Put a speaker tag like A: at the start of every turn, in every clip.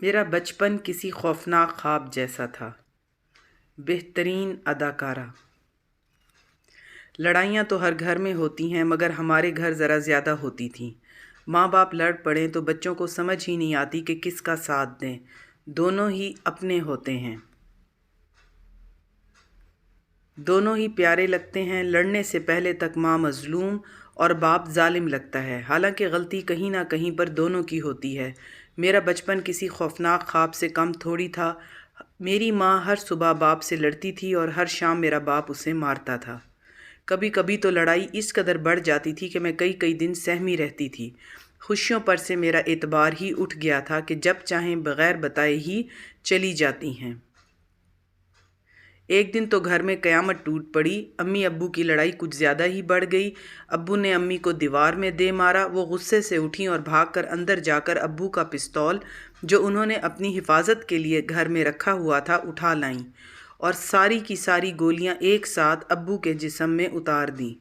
A: میرا بچپن کسی خوفناک خواب جیسا تھا۔ بہترین اداکارہ۔ لڑائیاں تو ہر گھر میں ہوتی ہیں مگر ہمارے گھر ذرا زیادہ ہوتی تھیں۔ ماں باپ لڑ پڑیں تو بچوں کو سمجھ ہی نہیں آتی کہ کس کا ساتھ دیں، دونوں ہی اپنے ہوتے ہیں، دونوں ہی پیارے لگتے ہیں۔ لڑنے سے پہلے تک ماں مظلوم اور باپ ظالم لگتا ہے، حالانکہ غلطی کہیں نہ کہیں پر دونوں کی ہوتی ہے۔ میرا بچپن کسی خوفناک خواب سے کم تھوڑی تھا۔ میری ماں ہر صبح باپ سے لڑتی تھی اور ہر شام میرا باپ اسے مارتا تھا۔ کبھی کبھی تو لڑائی اس قدر بڑھ جاتی تھی کہ میں کئی دن سہمی رہتی تھی۔ خوشیوں پر سے میرا اعتبار ہی اٹھ گیا تھا کہ جب چاہیں بغیر بتائے ہی چلی جاتی ہیں۔ ایک دن تو گھر میں قیامت ٹوٹ پڑی۔ امی ابو کی لڑائی کچھ زیادہ ہی بڑھ گئی۔ ابو نے امی کو دیوار میں دے مارا۔ وہ غصے سے اٹھیں اور بھاگ کر اندر جا کر ابو کا پستول جو انہوں نے اپنی حفاظت کے لیے گھر میں رکھا ہوا تھا اٹھا لائیں اور ساری کی ساری گولیاں ایک ساتھ ابو کے جسم میں اتار دیں۔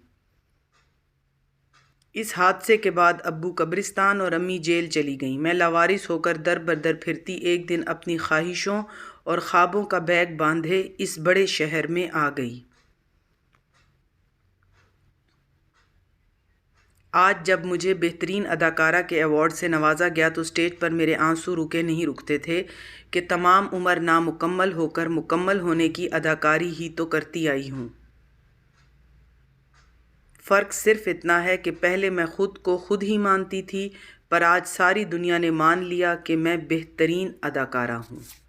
A: اس حادثے کے بعد ابو قبرستان اور امی جیل چلی گئیں۔ میں لاوارث ہو کر در بدر پھرتی ایک دن اپنی خواہشوں اور خوابوں کا بیگ باندھے اس بڑے شہر میں آ گئی۔ آج جب مجھے بہترین اداکارہ کے ایوارڈ سے نوازا گیا تو اسٹیج پر میرے آنسو نہیں رکتے تھے کہ تمام عمر نامکمل ہو کر مکمل ہونے کی اداکاری ہی تو کرتی آئی ہوں۔ فرق صرف اتنا ہے کہ پہلے میں خود کو خود ہی مانتی تھی، پر آج ساری دنیا نے مان لیا کہ میں بہترین اداکارہ ہوں۔